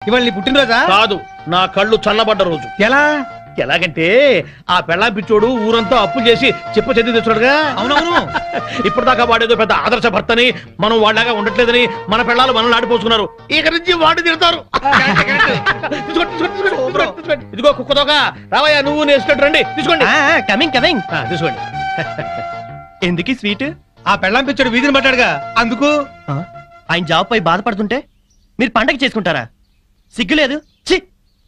ఇవాళ నీ పుట్టినరోజా? కాదు, నా కళ్ళు చల్లబడ్డ రోజు. ఎలా? ఎలాగంటే ఆ పెళ్ళాం పిచ్చోడు ఊరంతా అప్పులు చేసి చెప్ప చెంది తెచ్చాడుగా. అవునవును. ఇప్పుడు దాకా వాడేదో పెద్ద ఆదర్శ భర్తని, మనం వాళ్ళగా ఉండట్లేదని మన పెళ్ళాలు మనల్ని ఆడిపోసుకున్నారు. ఇక నుంచి వాడు తిడతారు. ఇదిగో కుక్కతోక, రావయ్యా నువ్వు నేర్చుకుంటూ రండి. తీసుకోండి. Coming coming. తీసుకోండి. ఎందుకు స్వీట్? ఆ పెళ్ళాం పిచ్చోడు వీధిని పట్టాడుగా, అందుకు. ఆయన జాబ్ పై బాధపడుతుంటే మీరు పండగ చేసుకుంటారా? సిగ్గులేదు. ఛీ!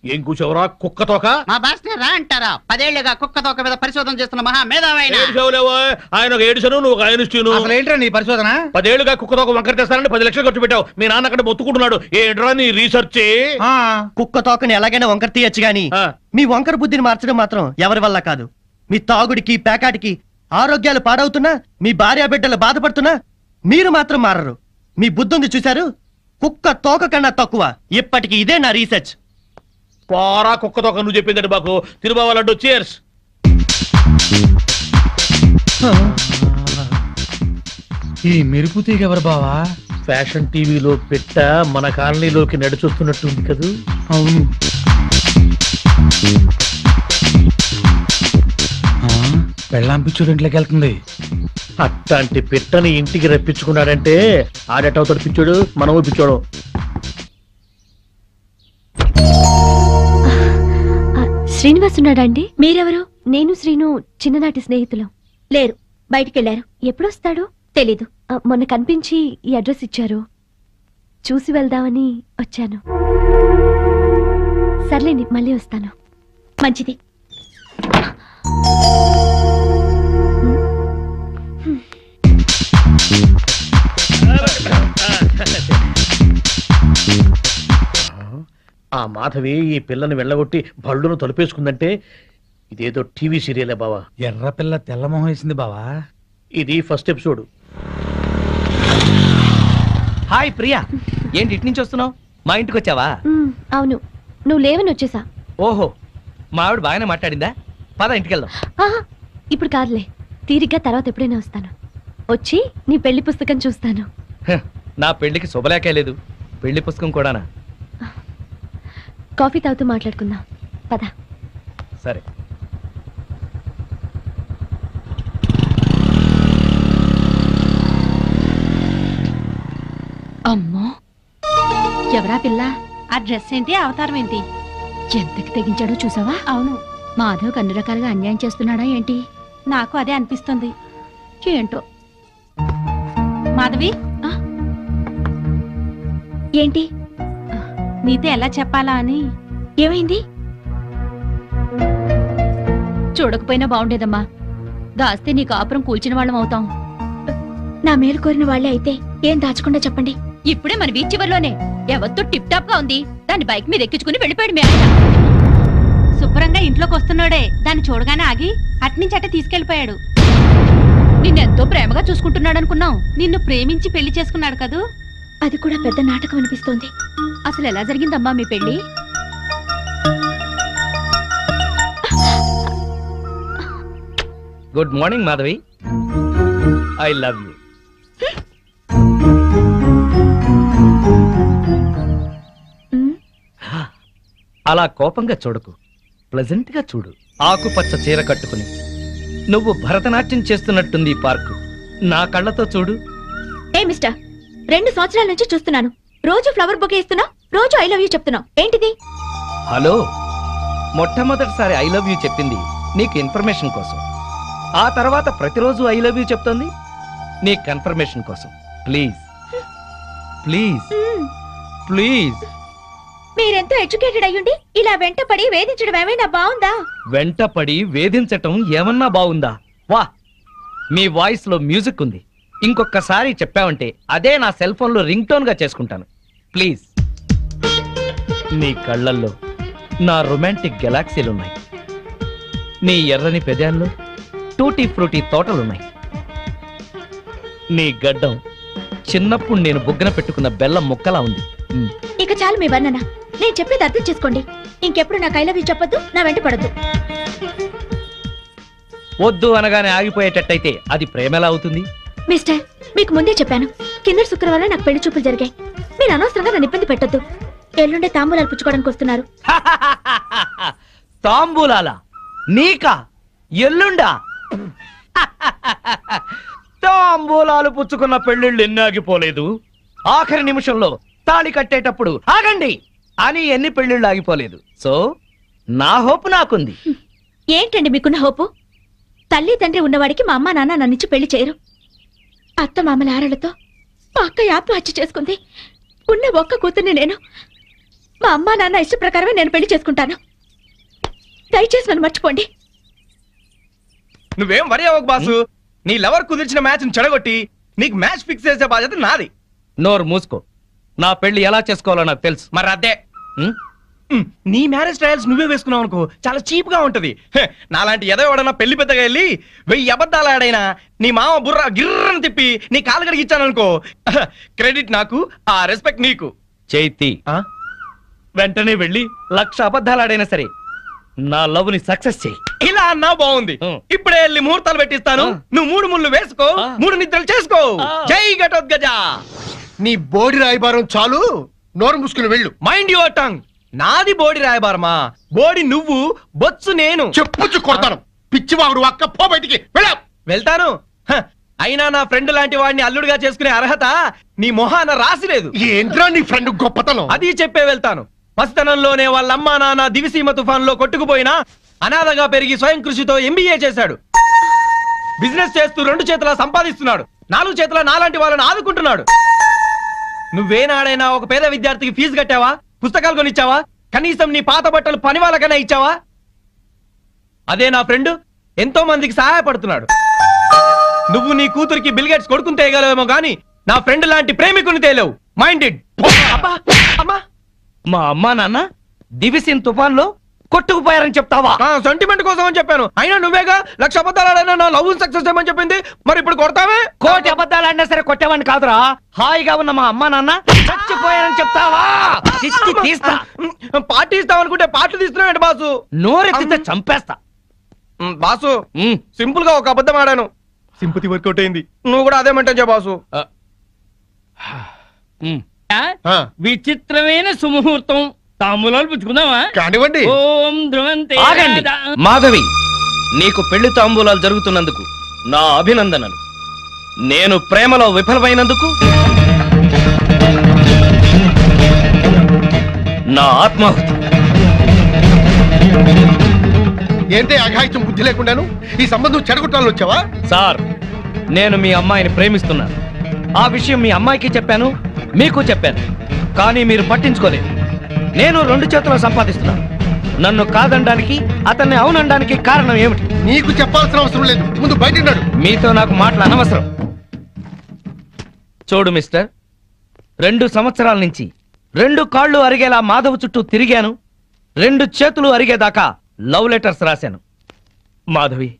ఏం కూర్చోవరా కుక్కతోక? మా బాస్ రా అంటారా? 10 ఏళ్లుగా కుక్కతోక మీద పరిశోధన చేస్తున్న మహా మేధావైన ఆయన ఒక ఏడుసను, నువ్వు ఒక ఆయనను. అసలు ఏంట్రా నీ పరిశోధన? 10 ఏళ్లుగా కుక్కతోక వంకర తెస్తానని 10 లక్షలు ఖర్చు పెట్టావు. మీ నాన్న అక్కడ మొత్తుకుంటున్నాడు. ఏంట్రా నీ రీసెర్చ్? కుక్క తోకని ఎలాగైనా వంకర తీయచ్చు గాని మీ వంకర బుద్ధిని మార్చడం మాత్రం ఎవరి వల్ల కాదు. మీ తాగుడికి పేకాటికి ఆరోగ్యాలు పాడవుతున్నా, మీ భార్య బిడ్డలు బాధపడుతున్నా మీరు మాత్రం మారరు. మీ బుద్ధి ఉంది చూశారు? కుక్క తోక కన్నా తక్కువ. ఇప్పటికి ఇదే నా రీసెర్చ్. పోరా కుక్కతోక, నువ్వు చెప్పిందండి మాకు. తిరుబావాలంటూ చీర్స్. ఈ మెరుపు తీగ ఎవరు బావా? ఫ్యాషన్ టీవీలో పెట్ట మన కాలనీలోకి నడిచొస్తున్నట్టుంది కదూ. అవును. పెళ్ళాం పిచ్చోడు ఇంట్లోకి వెళ్తుంది. అట్లాంటి పిట్టని ఇంటికి రప్పించుకున్నాడంటే ఆడేటవుతాడు పిచ్చోడు, మనము పిచ్చోడు. శ్రీనివాస్ ఉన్నాడా అండి? మీరెవరు? నేను శ్రీను చిన్ననాటి స్నేహితులం. లేరు, బయటికెళ్లారు. ఎప్పుడొస్తాడో తెలీదు. మొన్న కనిపించి ఈ అడ్రస్ ఇచ్చారు, చూసి వెళ్దామని వచ్చాను. సర్లేండి, మళ్ళీ వస్తాను. మంచిది. ఆ మాధవి ఈ పిల్లని వెళ్ళగొట్టి బళ్ళును తలుపేసుకుందంటే ఇదేదో టీవీ సీరియలే బావా. ఎర్ర పిల్ల తెల్లమొహం వేసింది బావా. ఇది ఫస్ట్ ఎపిసోడ్. హాయ్ ప్రియా, ఏంటి ఇటు నుంచి వస్తున్నావు? మా ఇంటికి వచ్చావా? అవును, నువ్వు లేవని వచ్చేసా. ఓహో, మా ఆవిడ బాగానే మాట్లాడిందా? పద ఇంటికి వెళ్దాం. ఇప్పుడు కాదులే, తీరిగ్గా తర్వాత ఎప్పుడైనా వస్తాను. వచ్చి నీ పెళ్లి పుస్తకం చూస్తాను. నా పెళ్లికి శుభలేఖే లేదు, పెళ్లి పుస్తకం కూడానా? కాఫీ తాగుతూ మాట్లాడుకుందాం, పద. సరే. అమ్మో, ఎవరా పిల్ల? ఆ డ్రెస్ ఏంటి, అవతారం ఏంటి? ఎంతకి తెగించాడో చూసావా? అవును. మాధవ్ అన్ని రకాలుగా అన్యాయం చేస్తున్నాడా ఏంటి? నాకు అదే అనిపిస్తుంది. ఏంటో. మాధవి, ఏంటి? నీతో ఎలా చెప్పాలా అని. ఏమైంది? చూడకపోయినా బాగుండేదమ్మా. దాస్తే నీ కాపురం కూల్చిన వాళ్ళం అవుతాం. నా మేలు కోరిన వాళ్లే అయితే ఏం దాచకుండా చెప్పండి. ఇప్పుడే మన బీచ్ చివర్లోనే ఎవరితో టిప్ టాప్ గా ఉంది, దాన్ని బైక్ మీద ఎక్కించుకుని వెళ్ళిపోయాడు మీ ఆయన. శుభ్రంగా ఇంట్లోకి వస్తున్నాడే, దాన్ని చూడగానే ఆగి అట్నుంచి అట్టే తీసుకెళ్లిపోయాడు. నిన్నెంతో ప్రేమగా చూసుకుంటున్నాడు అనుకున్నాం. నిన్ను ప్రేమించి పెళ్లి చేసుకున్నాడు కదూ. అది కూడా పెద్ద నాటకం అనిపిస్తోంది. అసలు ఎలా జరిగిందమ్మా మీ పెళ్లి? Good morning Madhavi, I love you. అలా కోపంగా చూడకు, ప్లెజెంట్ గా చూడు. ఆకుపచ్చ చీర కట్టుకుని నువ్వు భరతనాట్యం చేస్తున్నట్టుంది ఈ పార్కు. నా కళ్ళతో చూడు. ఏ మిస్టర్, 2 సంవత్సరాల నుంచి చూస్తున్నాను. రోజు ఫ్లవర్ బొకే ఇస్తున్నావు, రోజు ఐ లవ్ యూ చెప్తున్నావు. ఏంటిది? హలో, మొట్టమొదటిసారి ఐ లవ్ యూ చెప్పింది నీకు ఇన్ఫర్మేషన్ కోసం. ఆ తర్వాత ప్రతిరోజు ఐ లవ్ యూ చెప్తోంది నీ కన్ఫర్మేషన్ కోసం. Please please please. మీరెంతో ఎడ్యుకేటెడ్ అయ్యుండి ఇలా వెంటపడి వేధించడం ఏమైనా బాగుందా? వెంటపడి వేధించటం ఏమన్నా బాగుందా? వా, మీ వాయిస్ లో మ్యూజిక్ ఉంది. ఇంకొకసారి చెప్పావంటే అదే నా సెల్ ఫోన్ లో రింగ్ టోన్ గా చేసుకుంటాను. ప్లీజ్. నీ కళ్ళల్లో నా రొమాంటిక్ గెలాక్సీలున్నాయి. నీ ఎర్రని పెదాల్లో టూటీ ఫ్రూటీ తోటలున్నాయి. నీ గడ్డం చిన్నప్పుడు నేను బుగ్గన పెట్టుకున్న బెల్లం ముక్కలా ఉంది. ఇక చాలు మీ వర్ణన. నేను చెప్పేది అర్థం చేసుకోండి. ఇంకెప్పుడు నాకు ఐ లవ్ యూ చెప్పొద్దు, నా వెంట పడద్దు. వద్దు అనగానే ఆగిపోయేటట్టయితే అది ప్రేమలా అవుతుంది? మిస్టర్, మీకు ముందే చెప్పాను, కింద శుక్రవారం నాకు పెళ్లి చూపులు జరిగాయి. మీరు అనవసరంగా నన్ను ఇబ్బంది పెట్టొద్దు. ఎల్లుండే తాంబూలాలు పుచ్చుకోవడానికి వస్తున్నారు. తాంబూలాల నీకా? ఎల్లుండా? తాంబూలాలు పుచ్చుకున్న పెళ్లిళ్ళు ఎన్ని ఆగిపోలేదు. ఆఖరి నిమిషంలో తాళి కట్టేటప్పుడు ఆగండి అని ఎన్ని పెళ్లిళ్ళు ఆగిపోలేదు. సో నా హోప్ నాకుంది. ఏంటండి మీకున్న హోపు? తల్లి తండ్రి ఉన్నవాడికి మా అమ్మ నాన్న నన్నిచ్చి పెళ్లి చేయరు. అత్త మామల ఆరలతో మా అక్క ఆత్మహత్య చేసుకుంది. ఉన్న ఒక్క కూతుర్ని నేను. మా అమ్మ నాన్న ఇష్ట ప్రకారమే నేను పెళ్లి చేసుకుంటాను. దయచేసి నన్ను మర్చిపోండి. నువ్వేం వరి అవ్వకు బాసు. నీ లవర్ కుదిర్చిన మ్యాచ్ చెడగొట్టి నీకు మ్యాచ్ ఫిక్స్ చేసే బాధ్యత నాది. నోరు మూసుకో. నా పెళ్లి ఎలా చేసుకోవాలో నాకు తెలుసు. మరి అదే నీ మ్యారేజ్ ట్రయల్స్ నువ్వే వేసుకున్నావు అనుకో, చాలా చీప్ గా ఉంటది. నాలాంటి ఎదో ఎవడన్నా పెళ్లి పెద్దగా వెళ్ళి 1000 అబద్ధాలు ఆడైనా నీ మామ బుర్ర గిర్రని తిప్పి నీ కాలు కడిగి ఇచ్చాను అనుకో, క్రెడిట్ నాకు, ఆ రెస్పెక్ట్ నీకు. చైతి, వెంటనే వెళ్ళి 1,00,000 అబద్ధాలు ఆడైనా సరే నా లవ్ ని సక్సెస్ చేయి. ఇలా అన్నా బాగుంది. ఇప్పుడే వెళ్ళి ముహూర్తాలు పెట్టిస్తాను. నువ్వు 3 ముళ్ళు వేసుకో, 3 నిద్రలు చేసుకో. జై ఘటోత్కజ. నీ బోడి రాయబారం చాలు, నోరు మూసుకుని వెళ్ళు. Mind your tongue. నాది బోడి రాయబారమా? బోడి నువ్వు, బొత్సు నేను. చెప్పుచ్చు కొడతాను. పిచ్చివాగుడు అక్క, పో బయటికి. వెళ్తాను. అయినా నా ఫ్రెండ్ లాంటి వాడిని అల్లుడుగా చేసుకునే అర్హత నీ మొహాన రాసిలేదు. ఏంట్రా నీ ఫ్రెండ్ గొప్పతనం? అది చెప్పే వెళ్తాను. పసితనంలోనే వాళ్ళమ్మా నాన్న దివిసీమ తుఫాన్ లో కొట్టుకుపోయినా అనాథగా పెరిగి స్వయం కృషితో MBA చేశాడు. బిజినెస్ చేస్తూ 2 చేతులా సంపాదిస్తున్నాడు. 4 చేతుల నాలాంటి వాళ్ళని ఆదుకుంటున్నాడు. నువ్వేనాడైనా ఒక పేద విద్యార్థికి ఫీజు కట్టావా? పుస్తకాలు కొనిచ్చావా? కనీసం నీ పాత బట్టలు పని వాళ్ళకైనా ఇచ్చావా? అదే నా ఫ్రెండ్ ఎంతో మందికి సహాయపడుతున్నాడు. నువ్వు నీ కూతురికి బిల్ గేట్స్ కొడుకుని తేయగలవేమో గానీ నా ఫ్రెండ్ లాంటి ప్రేమికుని తేలేవు. మైండెడ్. మా అమ్మా నాన్న దివిసిన్ తుఫాన్ లో కొట్టుకుపోయారని చెప్తావా? సెంటిమెంట్ కోసం అని చెప్పాను. అయినా నువ్వేగా 1,00,000 అబద్ధాలు ఆడైనా నా లవ్ సక్సెస్ ఏమని చెప్పింది. మరి ఇప్పుడు కొడతావే? 1,00,000 అబద్ధాలు ఆడినా సరే కొట్టేవాడిని కాదురా. హాయిగా ఉన్న మా అమ్మా నాన్న చచ్చిపోయారని చెప్తావా? తీస్తా. పార్టీ ఇస్తావనుకుంటే పార్టీ తీస్తున్నావు బాసు. నోరెత్తితే చంపేస్తా. బాసు సింపుల్ గా ఒక అబద్ధం ఆడాను, సింపతి వర్కౌట్ అయింది. నువ్వు కూడా అదేమంటే బాసు. విచిత్రమైన సుముహూర్తం. తాంబూలాలు పుచ్చుకుందామా? కానివ్వండి. ఓం ధ్రువంతే. ఆగండి. మాధవి, నీకు పెళ్లి తాంబూలాలు జరుగుతున్నందుకు నా అభినందనలు. నేను ప్రేమలో విఫలమైనందుకు నా ఆత్మాహుతి. ఏంటే అఘాయిత్యం బుద్ధి లేకుండాను ఈ సంబంధం చెడగొట్టాలని వచ్చావా? సార్, నేను మీ అమ్మాయిని ప్రేమిస్తున్నాను. ఆ విషయం మీ అమ్మాయికి చెప్పాను, మీకు చెప్పాను. కానీ మీరు పట్టించుకోలేదు. నేను 2 చేతులు సంపాదిస్తున్నాను. నన్ను కాదనడానికి, అతన్ని అవునడానికి కారణం ఏమిటి? నీకు చెప్పాల్సిన అవసరం లేదు. ముందు బయట మీతో నాకు మాటలు అనవసరం. చూడు మిస్టర్, 2 సంవత్సరాల నుంచి 2 కాళ్ళు అరిగేలా మాధవ్ చుట్టూ తిరిగాను. 2 చేతులు అరిగేదాకా లవ్ లెటర్స్ రాశాను. మాధవి,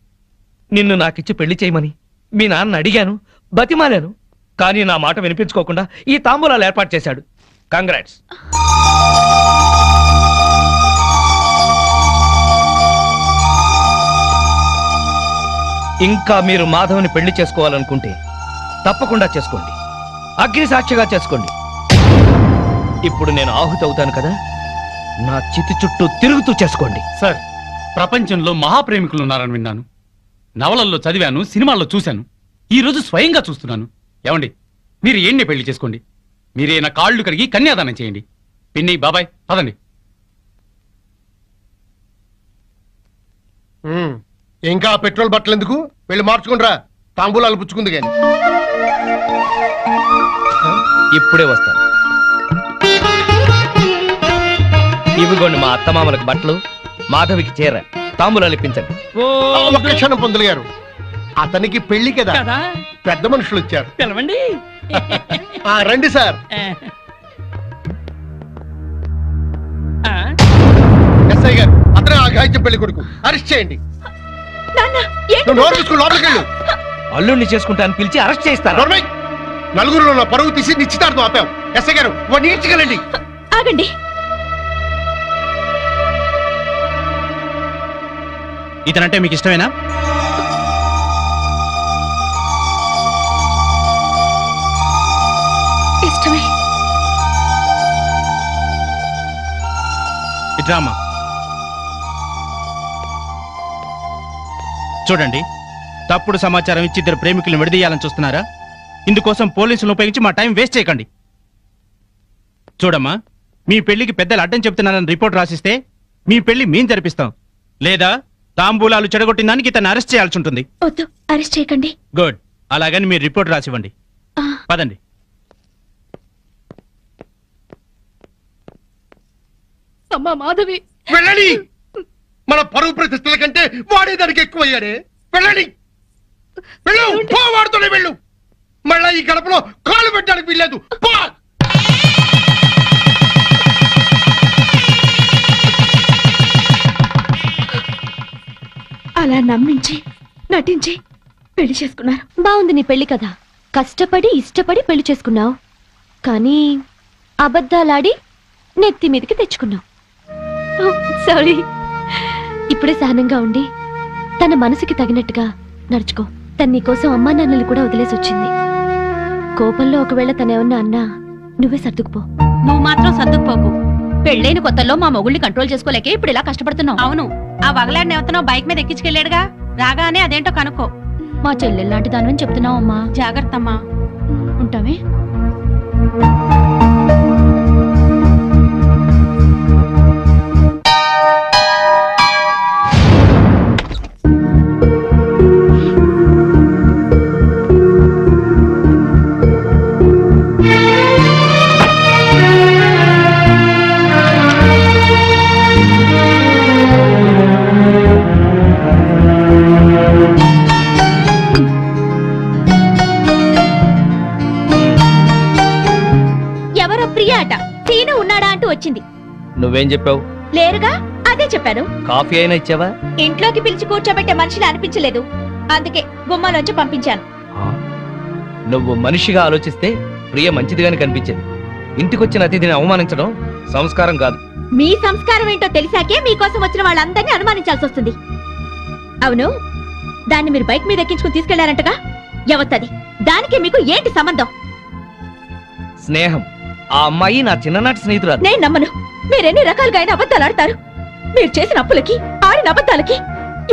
నిన్ను నాకిచ్చి పెళ్లి చేయమని మీ నాన్న అడిగాను, బతిమాలాను. కానీ నా మాట వినిపించుకోకుండా ఈ తాంబూలాలు ఏర్పాటు చేశాడు. కంగ్రాట్స్. ఇంకా మీరు మాధవ్ని పెళ్లి చేసుకోవాలనుకుంటే తప్పకుండా చేసుకోండి. అగ్ని సాక్షిగా చేసుకోండి. ఇప్పుడు నేను ఆహుతి అవుతాను కదా, నా చితి చుట్టూ తిరుగుతూ చేసుకోండి. సార్, ప్రపంచంలో మహాప్రేమికులు ఉన్నారని విన్నాను, నవలల్లో చదివాను, సినిమాల్లో చూశాను. ఈ రోజు స్వయంగా చూస్తున్నాను. ఏమండి, మీరు ఏంటి పెళ్లి చేసుకోండి. మీరే నా కాళ్ళు కడిగి కన్యాదానం చేయండి. పిన్ని, బాబాయ్, పదండి. ఇంకా పెట్రోల్ బట్టలు ఎందుకు? వెళ్ళి మార్చుకుంటారా, తాంబూలాలు పుచ్చుకుంది కానీ. ఇప్పుడే వస్తాను. ఇవిగోండి మా అత్తమామలకు బట్టలు, మాధవికి చీర, తాంబూలాలు ఇప్పించండి. ఒక్క క్షణం పంతులు గారు, అతనికి పెళ్లి కదా, పెద్ద మనుషులు వచ్చారు. పిలవండి. రండి సార్. ఎస్ఐ గారు, అతనే ఆఘాయిత్యం పెళ్లి కొడుకు. అరెస్ట్ చేయండి. లోపలికి వెళ్ళు. అల్లుడిని చేసుకుంటాను పిలిచి అరెస్ట్ చేస్తాను. నలుగురులో నా పరువు తీసి నిశ్చితార్థం ఆపాం. ఎస్ఐ గారు, వాడిని ఈడ్చుకెళ్ళండి. ఆగండి. ఇతనంటే మీకు ఇష్టమేనా? ఇష్టమే. ఇట్రామా. చూడండి, తప్పుడు సమాచారం ఇచ్చి ఇద్దరు ప్రేమికులను విడదీయాలని చూస్తున్నారా? ఇందుకోసం పోలీసులను ఉపయోగించి మా టైం వేస్ట్ చేయకండి. చూడమ్మా, మీ పెళ్లికి పెద్దలు అడ్డం చెప్తున్నారని రిపోర్ట్ రాసిస్తే మీ పెళ్లి మేం జరిపిస్తాం. లేదా తాంబూలాలు చెడగొట్టిన దానికి ఇతను అరెస్ట్ చేయాల్సి ఉంటుంది. వద్దు, అరెస్ట్ చేయకండి. గుడ్. అలాగని మీరు రిపోర్ట్ రాసివ్వండి. పదండి. అమ్మా మాధవి, వెళ్ళండి. మన పరువు ప్రతిష్టల కంటే వాడే దానికి ఎక్కువయ్యాడే. వెళ్ళండి, వెళ్ళు. వాడుతూనే వెళ్ళు. మళ్ళా ఈ గడపలో కాలు పెట్టడానికి వీల్లేదు. అలా నమ్మించి నటించి పెళ్లి చేసుకున్నారు. బాగుంది నీ పెళ్లి కదా. కష్టపడి ఇష్టపడి పెళ్లి చేసుకున్నావు, కానీ అబద్ధాలాడి నెత్తి మీదకి తెచ్చుకున్నావు. సారీ. ఇప్పుడే సహనంగా ఉండి తన మనసుకి తగినట్టుగా నడుచుకో. తన నీకోసం అమ్మా నాన్నలు కూడా వదిలేసి వచ్చింది. కోపంలో ఒకవేళ తనేమన్నా అన్నా నువ్వే సర్దుకుపో. నువ్వు మాత్రం సర్దుకుపోకు. పెళ్ళైన కొత్తలో మా మొగుళ్ళని కంట్రోల్ చేసుకోలేకే ఇప్పుడు ఇలా కష్టపడుతున్నావు. అవును, ఆ వగలాడిని ఎవతనో బైక్ మీద ఎక్కించుకెళ్ళాడుగా, రాగానే అదేంటో కనుక్కో. మా చెల్లెల్లాంటి దానని చెప్తున్నావు అమ్మా. జాగ్రత్త అమ్మా. ఉంటావే. వచ్చింది. నువ్వేం చెప్పావు? లేరుగా, అదే చెప్పాను. కాఫీ అయినా ఇచ్చావా? ఇంట్లోకి పిలిచి కూర్చోబెట్టే మనిషిని అనిపించలేదు, అందుకే గుమ్మాలోంచి పంపించాను. నువ్వు మనిషిగా ఆలోచిస్తే ప్రియ మంచిదిగానే కనిపించింది. ఇంటికొచ్చిన అతిథిని అవమానించడం సంస్కారం కాదు. మీ సంస్కారం ఏంటో తెలిసాకే మీకోసం వచ్చిన వాళ్ళందరినీ అనుమానించాల్సి వస్తుంది. అవును, దాన్ని మీరు బైక్ మీద ఎక్కించుకుని తీసుకెళ్లారంటగా, ఎవత్తది? దానికి మీకు ఏంటి సంబంధం? స్నేహం. ఆ అమ్మాయి నా చిన్ననాటి స్నేహితురాలు. నేను నమ్మను. మీరెన్ని రకాలుగా అయినా అబద్ధాలు ఆడతారు. మీరు చేసిన అప్పులకి, ఆడిన అబద్ధాలకి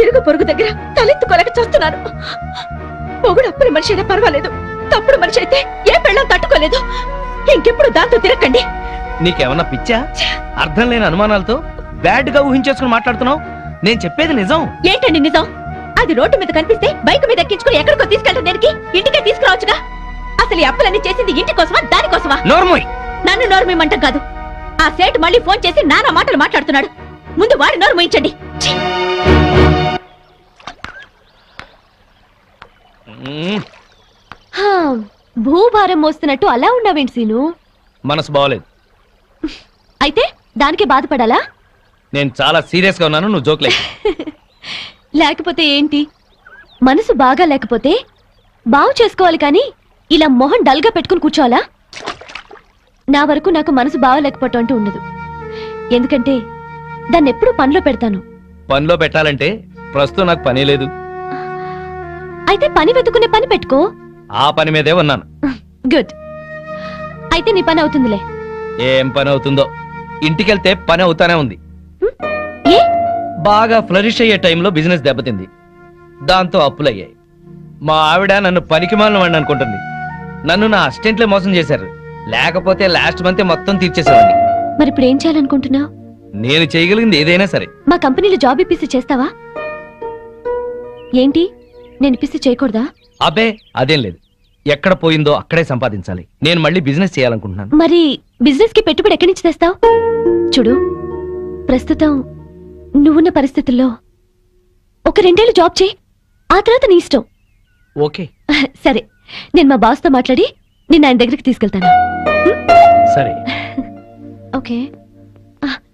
ఇరుగు పొరుగు దగ్గర తలెత్తుకోలేక చూస్తున్నాను. పొగుడు అప్పుల మనిషి అయినా పర్వాలేదు, తప్పుడు మనిషి అయితే ఏ పెళ్ళం తట్టుకోలేదు. ఇంకెప్పుడు దాంతో తిరగండి. నీకేమన్నా పిచ్చా? అర్థం లేని అనుమానాలతో బ్యాడ్ గా ఊహించేసుకుని మాట్లాడుతున్నావు. నేను చెప్పేది నిజం. ఏంటండి నిజం? అది రోడ్డు మీద కనిపిస్తే బైక్ మీద ఎక్కించుకుని ఎక్కడికో తీసుకెళ్ళడం దేనికి? ఇంటికే తీసుకురావచ్చుగా. అసలు ఈ అప్పులన్నీ చేసింది ఇంటి కోసమా, దానికోసమా? నోర్మోయ్. నన్ను నోర్మేమంటాం కాదు. ఆ సేట్ మళ్ళీ ఫోన్ చేసి నానా మాటలు మాట్లాడుతున్నాడు. ముందు వాడి నోరు మూయించండి. భూభారం మోస్తున్నట్టు అలా ఉన్నావేంటి సీను? మనసు బాగోలేదు. అయితే దానికే బాధపడాలా? నేను చాలా సీరియస్ గా ఉన్నాను, నువ్వు జోక్లే. లేకపోతే ఏంటి? మనసు బాగా లేకపోతే బాగు చేసుకోవాలి కానీ ఇలా మొహం డల్ గా పెట్టుకుని కూర్చోవాలా? నా వరకు నాకు మనసు బాగలేకపోవటం అంటూ ఉండదు. ఎందుకంటే దాన్ని ఎప్పుడు పనిలో పెడతాను. పనిలో పెట్టాలంటే ప్రస్తుతం నాకు పని లేదు. అయితే పని వెతుకునే పని పెట్టుకో. ఆ పని మీదే ఉన్నాను. గుడ్. అయితే నీ పని అవుతుందిలే. ఏం పని అవుతుందో, ఇంటికెళ్తే పని అవుతానే ఉంది. ఏ? బాగా ఫ్లరిష్ అయ్యే టైంలో బిజినెస్ దెబ్బతింది, దాంతో అప్పులయ్యాయి. మా ఆవిడ నన్ను పనికిమాలిన వాడిని అనుకుంటుంది. నన్ను నా అసిస్టెంట్లే మోసం చేశారు. లేకపోతే లాస్ట్ మంత్ మొత్తం తీర్చేసేవాడిని. మరి ఇప్పుడు ఏం చేయాలనుకుంటున్నావు? నేను చేయగలిగింది ఏదైనా సరే. మా కంపెనీలో జాబ్ ఇప్పిస్తే చేస్తావా? ఏంటి, నేను ఇప్పిస్తే చేయకూడదా? అబ్బే అదేం లేదు. ఎక్కడ పోయిందో అక్కడే సంపాదించాలి. నేను మళ్ళీ బిజినెస్ చేయాలనుకుంటున్నాను. మరి బిజినెస్ కి పెట్టుబడి ఎక్కడి నుంచి తెస్తావు? చూడు, ప్రస్తుతం నువ్వున్న పరిస్థితుల్లో ఒక 2 ఏళ్ళు జాబ్ చేయి, ఆ తర్వాత నీ ఇష్టం. ఓకే సరే, నేను మా బాస్ తో మాట్లాడి నిన్ను ఆయన దగ్గరికి తీసుకెళ్తాను. సరే. Okay.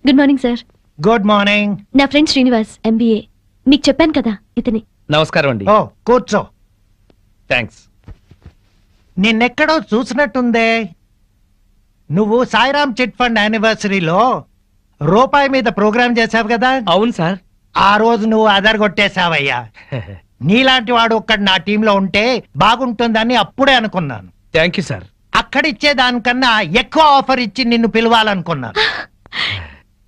Good morning sir. Good morning. నా ఫ్రెండ్ శ్రీనివాస్, MBA. మీకు చెప్పాను కదా, ఇతని. నమస్కారం అండి. ఓ కూర్చో. థ్యాంక్స్. నిన్నెక్కడో చూసినట్టుందే. నువ్వు సాయిరామ్ చిట్ ఫండ్ యానివర్సరీలో రూపాయి మీద ప్రోగ్రామ్ చేశావు కదా? అవును సార్. ఆ రోజు నువ్వు అదరగొట్టేశావయ్యా. నీలాంటి వాడు ఒక్కడు నా టీంలో ఉంటే బాగుంటుందని అప్పుడే అనుకున్నాను. Thank you sir. అక్కడిచ్చే దానికన్నా ఎక్కువ ఆఫర్ ఇచ్చి నిన్ను పిలవాలనుకున్నాను.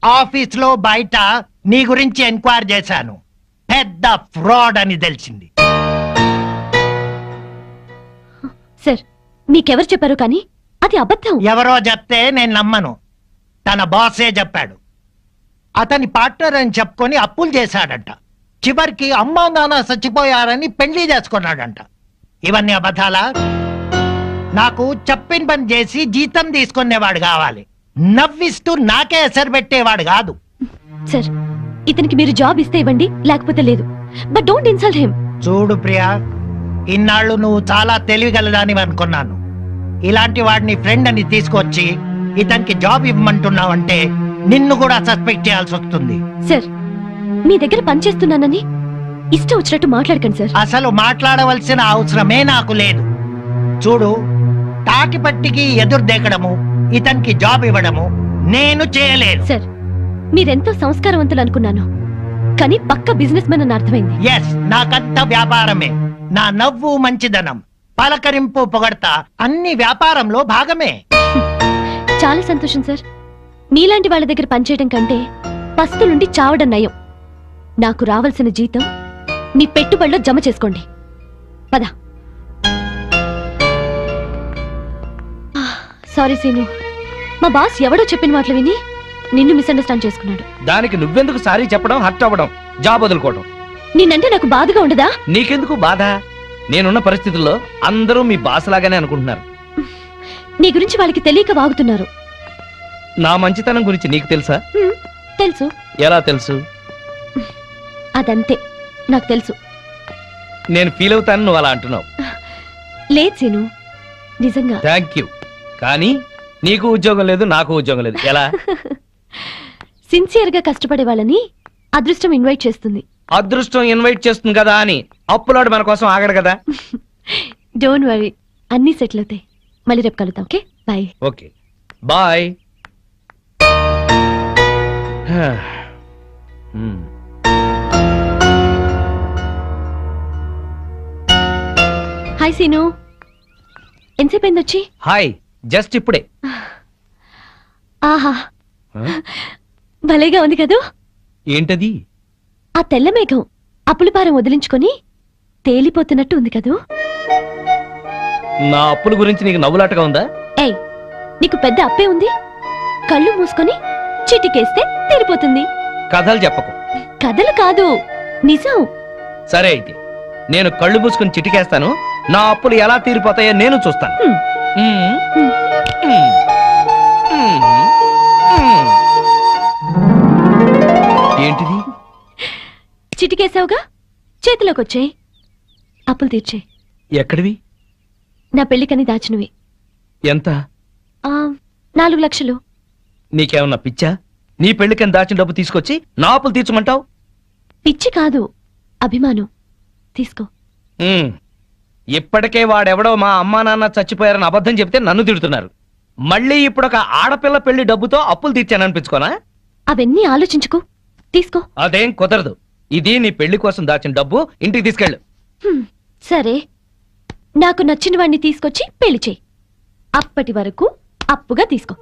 ఆఫీస్ లో బయట నీ గురించి ఎంక్వైరీ చేశాను. పెద్ద ఫ్రాడ్ అని తెలిసింది. సార్ మీకెవరు చెప్పారు కానీ అది అబద్ధం. ఎవరో చెప్తే నేను నమ్మను. తన బాసే చెప్పాడు. అతని పార్ట్నర్ అని చెప్పుకొని అప్పులు చేశాడంట. చివరికి అమ్మా నాన్న చచ్చిపోయారని పెళ్లి చేసుకున్నాడంట. ఇవన్నీ అబద్ధాలా? నాకు చెప్పిన పని చేసి జీతం తీసుకునేవాడు కావాలి, నవ్విస్తూ నాకే ఎసరు పెట్టేవాడు కాదు. సార్ ఇతనికి మీరు జాబ్ ఇస్తే ఇవ్వండి, లేకపోతే లేదు. But don't insult him. చూడు ప్రియా, ఇన్నాళ్ళు నువ్వు చాలా తెలివిగలదాని అనుకున్నాను. ఇలాంటి వాడిని ఫ్రెండ్ అని తీసుకొచ్చి ఇతనికి జాబ్ ఇవ్వమంటున్నావంటే నిన్ను కూడా సస్పెక్ట్ చేయాల్సి వస్తుంది. సార్ మీ దగ్గర పనిచేస్తున్నానని ఇష్టం వచ్చినట్టు మాట్లాడకండి సార్. అసలు మాట్లాడవలసిన అవసరమే నాకు లేదు. చూడు, తాటిపట్టికి ఎదురు దేకడము, ఇతనికి జాబ్ ఇవ్వడము నేను చేయలేను. సార్ మీరెంతో సంస్కారవంతులు అనుకున్నాను, కానీ పక్క బిజినెస్ మ్యాన్ అని అర్థమైంది. ఎస్, నాకంత వ్యాపారమే. నా నవ్వు మంచిదనం, పలకరింపు పొగడతా అన్ని వ్యాపారంలో భాగమే. చాలా సంతోషం సార్. మీలాంటి వాళ్ళ దగ్గర పనిచేయడం కంటే పస్తులుండి చావడం నయం. నాకు రావాల్సిన జీతం మీ పెట్టుబడిలో జమ చేసుకోండి. పద. సారీ సీను, మా బాస్ ఎవడో చెప్పిన మాటలు విని నిన్ను మిస్అండర్స్టాండ్ చేసుకున్నాడు. దానికి నువ్వెందుకు సారీ చెప్పడం, హర్ట్ అవ్వడం, జాబ్ వదులుకోవడం? నిన్నంటే నాకు బాధగా ఉండదా? నీకెందుకు బాధ? నేనున్న పరిస్థితుల్లో అందరూ మీ బాస్ లాగానే అనుకుంటున్నారు. నీ గురించి వాళ్ళకి తెలియక వాగుతున్నారు. నా మంచితనం గురించి నీకు తెలుసా? తెలుసు. ఎలా తెలుసు? అదంతే, నాకు తెలుసు. నేను ఫీల్ అవుతాను నువ్వు అలా అంటున్నావు. లేదు సీను, నిజంగా. Thank you. కానీ నీకు ఉద్యోగం లేదు, నాకు ఉద్యోగం లేదు. ఎలా? సిన్సియర్ గా కష్టపడే వాళ్ళని అదృష్టం ఇన్వైట్ చేస్తుంది. అదృష్టం ఇన్వైట్ చేస్తుంది కదా అని అప్పులాడు మన కోసం ఆగడు కదా. డోంట్ వరీ, అన్నీ సెటిల్ అవుతాయి. మళ్ళీ రేపు కలుద్దాం. Okay bye. Okay bye. Hi Seenu, ఎంతసేపు అయింది వచ్చి? హాయ్, జస్ట్ ఇప్పుడే. ఆహా, భలేగా ఉంది కదూ. ఏంటది? ఆ తెల్ల మేఘం అప్పులపారం వదిలించుకొని తేలిపోతున్నట్టు ఉంది కదూ. నా అప్పుల గురించి నీకు నవ్వులాటగా ఉందా? ఏయ్, నీకు పెద్ద అప్పే ఉంది. కళ్ళు మూసుకొని చిటికేస్తే తీరిపోతుంది. కథలు చెప్పకు. కథలు కాదు, నిజం. సరే అయితే నేను కళ్ళు మూసుకుని చిటికేస్తాను. నా అప్పులు ఎలా తీరిపోతాయో నేను చూస్తాను. ఏంటిది? చిటికేసావుగా, చేతిలోకి వచ్చాయి. అప్పులు తీర్చే. ఎక్కడివి? నా పెళ్లికని దాచినవి. ఎంత? 4 లక్షలు. నీకేమన్నా పిచ్చా? నీ పెళ్లికని దాచిన డబ్బు తీసుకొచ్చి నా అప్పులు తీర్చమంటావు? పిచ్చి కాదు, అభిమానం. తీసుకో. ఇప్పటికే వాడెవడో మా అమ్మా నాన్న చచ్చిపోయారని అబద్ధం చెప్తే నన్ను తిడుతున్నారు. మళ్ళీ ఇప్పుడు ఒక ఆడపిల్ల పెళ్లి డబ్బుతో అప్పులు తీర్చాననిపించుకోనా? అవన్నీ ఆలోచించుకో, తీసుకో. అదేం కుదరదు. ఇది నీ పెళ్లి కోసం దాచిన డబ్బు, ఇంటికి తీసుకెళ్ళు. సరే, నాకు నచ్చిన వాడిని తీసుకొచ్చి పెళ్లి చేయి. అప్పటి వరకు అప్పుగా తీసుకో.